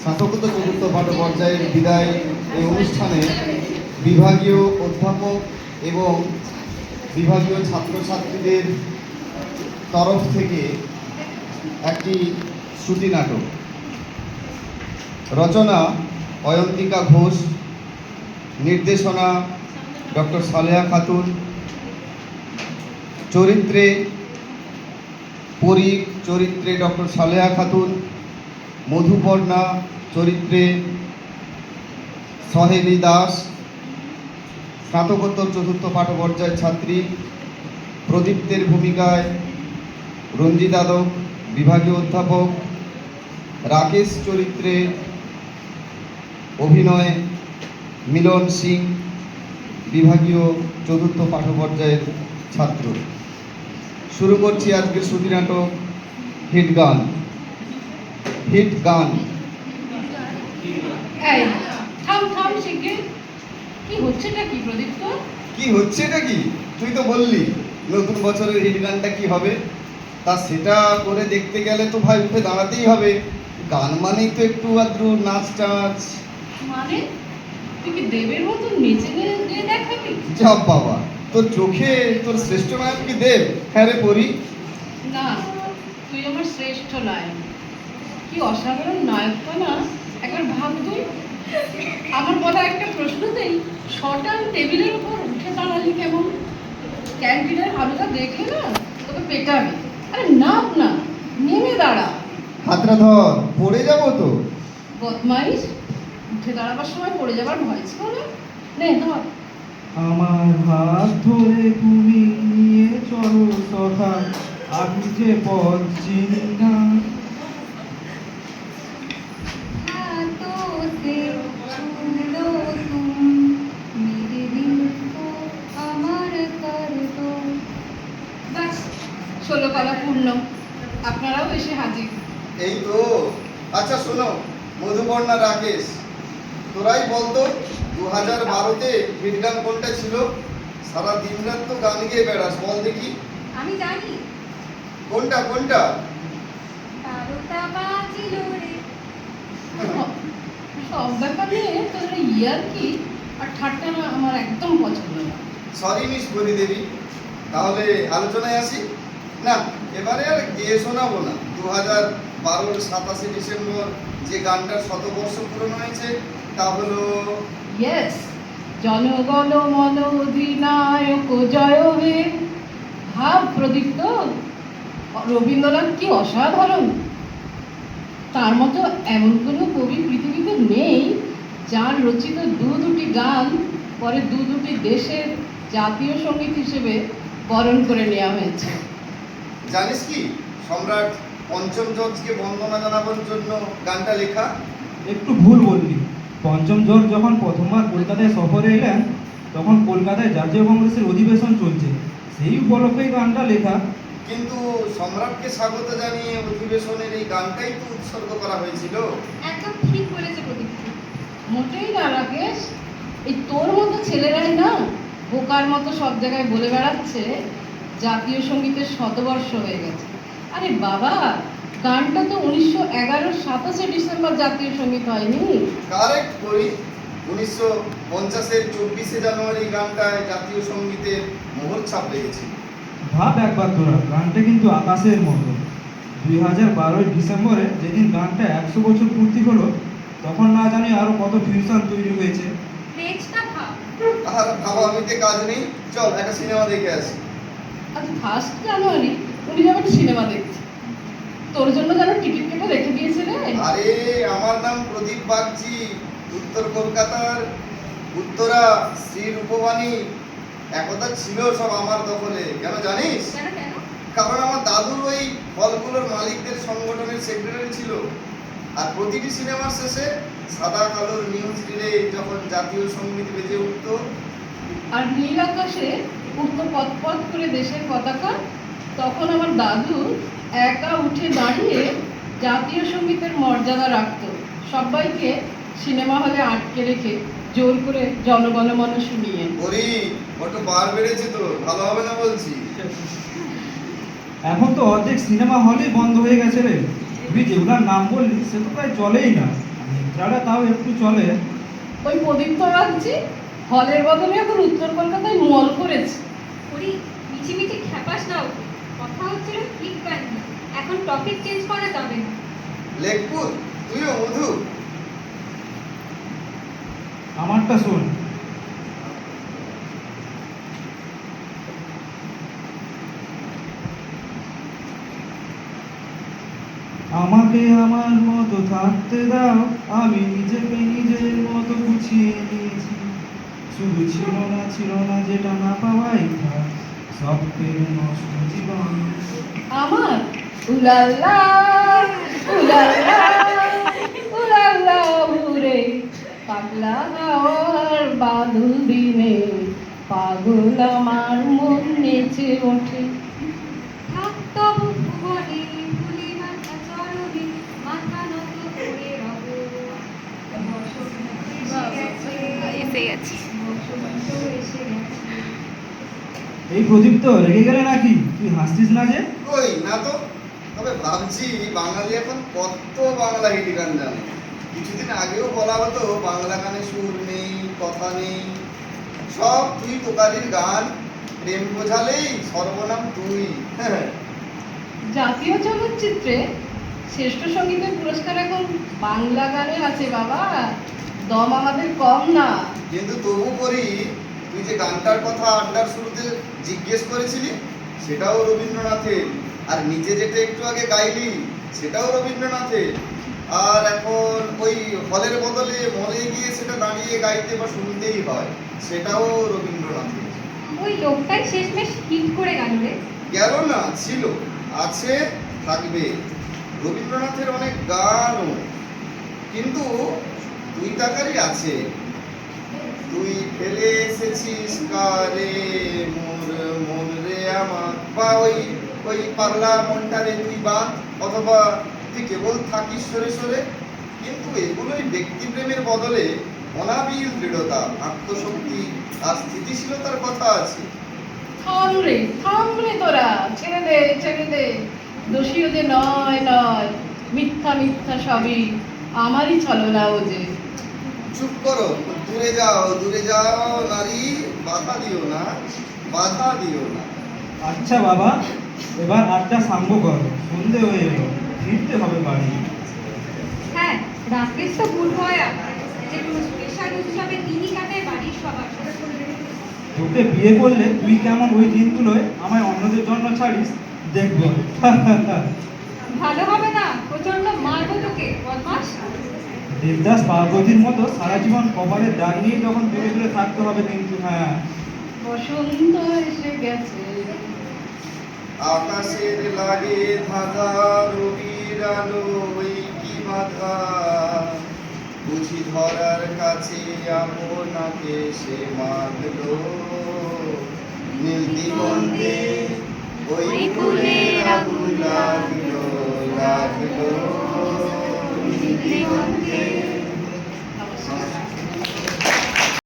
স্নাতকোত্তর চতুর্থ পাঠ পর্যায়ের বিদায় এই অনুষ্ঠানে বিভাগীয় অধ্যাপক এবং বিভাগীয় ছাত্রছাত্রীদের তরফ থেকে একটি শ্রুতি নাটক, রচনা অয়ন্তিকা ঘোষ, নির্দেশনা ডক্টর সালেহা খাতুন, চরিত্রে পরী চরিত্রে ডক্টর সালেহা খাতুন, মধুপর্ণা চরিত্রে সহেলি দাস, স্নাতকোত্তর চতুর্থ পাঠ পর্যায়ের ছাত্রী প্রদীপ্তের ভূমিকায় রঞ্জিত যাদব, বিভাগীয় অধ্যাপক রাকেশ চরিত্রে অভিনয় মিলন সিং, বিভাগীয় চতুর্থ পাঠ পর্যায়ের ছাত্র। শুরু করছি আজকের শ্রুতি নাটক হিট গান। হিট গান। কি হচ্ছেটা কি প্রদীপ্ত? কি হচ্ছেটা কি? তুই তো বললি নতুন বছরের হিট গানটা কি হবে, তা সেটা করে দেখতে গেলে তো ভাই উঠে দাঁড়াতেই হবে। গান মানেই তো একটু আদ্রু নাচ টাচ। মানে তুই কি দেবের মতন নেচে গিয়ে দেখাবি? যা বাবা, তোর চোখে তোর শ্রেষ্ঠ নায়ক কি দেব? হ্যাঁ রে পরি। না, তুই আমার শ্রেষ্ঠ নায়ক। কি অসাধারণ নায়কটা না, একবার ভাব তুই। আমার বলা একটা প্রশ্নতেই শটান টেবিলের উপর উঠে দাঁড়ালি কেমন? ক্যান্টিনের হালুটা দেখে না তোকে পেটাবে। আরে নাপ না, নেমে দাঁড়া। হাতটা ধর, পড়ে যাবো তো। বদমাইশ, উঠে দাঁড়াবার সময় পড়ে যাবার ভয় ছিল না? নে ধর। আমার হাত ধরে তুমি নিয়ে চলো সখা, আমি যে পথ চিনি না। ষোলকলা পূর্ণ, আপনারাও এসে হাজির। এই তো। আচ্ছা শোনো মধুপর্ণা, রাকেশ, তোরাই বলতো 2012-তে হিট গান কোনটা ছিল? সারা দিন রাত তো গান গেয়ে বেড়াস, বল দেখি। আমি জানি। কোনটা কোনটা? তারটা বাজিল রে। সব ব্যাপার নিয়ে তোদের ইয়ার কি আর ঠাট্টা না আমার একদম পছন্দ না। সরি মিস বলি দেবী, তাহলে আলোচনায় আসি। না, এবারে আর গেয়ে শোনাবো না। 2012-র 27শে ডিসেম্বর যে গানটার শতবর্ষ পূরণ হয়েছে তা হলো ইয়েস, জনগণ মন অধিনায়ক জয় হে। ভাব প্রদীপ্ত, রবীন্দ্রনাথ কি অসাধারণ! তার মতো এমন কোনো কবি পৃথিবীতে নেই যার রচিত দুটি গান পরে দুটি দেশের জাতীয় সঙ্গীত হিসেবে বরণ করে নেওয়া হয়েছে। জানিস কি, সম্রাট পঞ্চম জর্জকে বন্দনা জানাবার জন্য গানটা লেখা। একটু ভুল বললি। পঞ্চম জর্জ যখন প্রথমবার কলকাতায় সফরে এলেন, তখন কলকাতায় জাতীয় কংগ্রেসের অধিবেশন চলছে, সেই উপলক্ষে গানটা লেখা। কিন্তু সম্রাটকে স্বাগত জানিয়ে অধিবেশনের এই গানটাই তো উৎসর্গ করা হয়েছিল। একদম ঠিক বলেছে প্রদীপ। মোটেই না রাকেশ, এই তোর মতো ছেলেরাই না বোকার মতো সব জায়গায় বলে বেড়াচ্ছে জাতীয় সঙ্গীতের শতবর্ষ হয়ে গেছে। আরে বাবা, গানটা তো 1911-র 27শে ডিসেম্বর জাতীয় সঙ্গীত হয়নি? কারেক্ট করি। 1950-এর 24শে জানুয়ারি গানটায় জাতীয় সঙ্গীতের মোহর ছাপ লেগেছিল। ভাব একবার তোরা, গানটা কিন্তু আকাশের মতো। 2012 ডিসেম্বরে যেদিন গানটা 100 বছর পূর্তি হলো, তখন না জানি আরো কত ফিউশন তৈরি হয়েছে। রেজটা ভাব। আর ভাবাভাবিতে কাজ নেই, চল একটা সিনেমা দেখে আসি। আজ 1 জানুয়ারি উনি যাবেন সিনেমা দেখতে। তোর জন্য যেন টিকিট কেটে রেখে দিয়েছে রে। আরে আমার নাম প্রদীপ বাগচি, উত্তর কলকাতার উত্তরা শ্রী রূপবাণী একদা ছিল সব আমার দখলে। কেন জানিস? কেন কেন? কারণ আমার দাদুর ওই হলগুলোর মালিকদের সংগঠনের সেক্রেটারি ছিল। আর প্রতিটি সিনেমার শেষে সাদা কালোর নিউজ রিলে যখন জাতীয় সঙ্গীত বেজে উঠত, আর নীল আকাশে উঠতো পথ করে দেশের পতাকা, তখন আমার দাদু একা উঠে দাঁড়িয়ে জাতীয় সঙ্গীতের মর্যাদা রাখতো। সবাইকে সিনেমা হলে আটকে রেখে জোর করে জনগণমন শুনিয়ে। ওরে বড্ড বার বেড়েছে তো, ভালো হবে না বলছি। এখন তো অর্ধেক সিনেমা হলই বন্ধ হয়ে গেছে রে। তুই যেগুলোর নাম বললি সে তো প্রায় চলেই না, মিত্রাটা তাও একটু চলে। ওই প্রদীপ্ত রাজ্যে হলের বদলে এখন উত্তর কলকাতায় মল করেছে। ওরি মিছিমিছি খ্যাপাস না ওকে। কথা হচ্ছিল ঠিক গান নিয়ে। এখন টপিক চেঞ্জ করা যাবে না। লেখপুর তুইও মধু। আমারটা শোন। আমাকে আমার মতো থাকতে দাও, আমি নিজেকে নিজের মতো গুছিয়ে নিয়েছি। শুধু ছিল না যেটা না পাওয়াই থাক, সব পেরে নষ্ট জীবন। আমার উলাল্লা উলাল্লা উলাল্লা উরে পাগলা হাওয়ার বাদল দিনে পাগল আমার মন নেচে ওঠে। থাক তবু ভুবনে, ফুলে মাথা চরণে, মাথা নত করে রব। এসে গেছে। বসন্ত এসে গেছে। এই প্রদীপ্ত রেগে গেলে নাকি? তুই হাসছিস না যে? কই না তো, তবে ভাবছি বাঙালি এখন কত বাংলা হিট গান জানে। কিছুদিন আগেও বলা হতো বাংলা গানে সুর নেই, কথা নেই, সব তুই তোকারির গান, প্রেম বোঝালেই সর্বনাম তুই। জাতীয় চলচ্চিত্রে শ্রেষ্ঠ সঙ্গীতের পুরস্কার এখন বাংলা গানে আছে বাবা, দম আমাদের কম না। কিন্তু তবু করি, তুই যে গানটার কথা আড্ডার শুরুতে জিজ্ঞেস করেছিলি সেটাও রবীন্দ্রনাথের, আর নিজে যেটা একটু আগে গাইলি সেটাও রবীন্দ্রনাথের, আর এখন ওই হলের বদলে মলে গিয়ে সেটা দাঁড়িয়ে গাইতে বা শুনতেই হয় সেটাও রবীন্দ্রনাথের। ওই লোকটাই শেষমেশ হিট করে গেল রে। গেল না, ছিল, আছে, থাকবে। রবীন্দ্রনাথের অনেক গানও, কিন্তু দুই টাকারই আছে। তুই ফেলে এসেছিস কারে মোর মন রে আমার, বা ওই ওই পাগলা মনটারে তুই বাঁধ, অথবা তুই কেবল থাকিস সরে সরে। কিন্তু এগুলোই ব্যক্তিপ্রেমের বদলে অনাবিল দৃঢ়তা, আত্মশক্তি আর স্থিতিশীলতার কথা আছে। থাম রে তোরা, ছেড়ে দে। দোষীও যে নয় মিথ্যা সবই আমারই ছলনা ও যে। চুপ করো, দূরে যাও নারী, বাধা দিও না। আচ্ছা বাবা, এবার আড্ডা সাঙ্গ কর, সন্ধে হয়ে এলো, ফিরতে হবে বাড়ি। হ্যাঁ, রাকেশ তো ভুল হয় আপনার, যে কোনো স্পেশাল উৎসবে তিনি কাটায় বাড়ির সবার। তোকে বিয়ে করলে তুই কেমন ওই দিনগুলোয় আমায় অন্যদের জন্য ছাড়িস, দেখবো। ভালো হবে না, প্রচন্ড মারবো তোকে, বদমাস। দেবদাস পার্বতীর মতো সারা জীবন কপালের দাগ নিয়েই তখন দূরে থাকতে হবে কিন্তু। হ্যাঁ, বসন্ত এসে গেছে। আকাশের লাগে ধাঁধা, রবির আলো ওই কি বাধা, বুঝি ধরার কাছে আপনাকে সে মাগলো। নীল দিগন্তে ওই ফুলে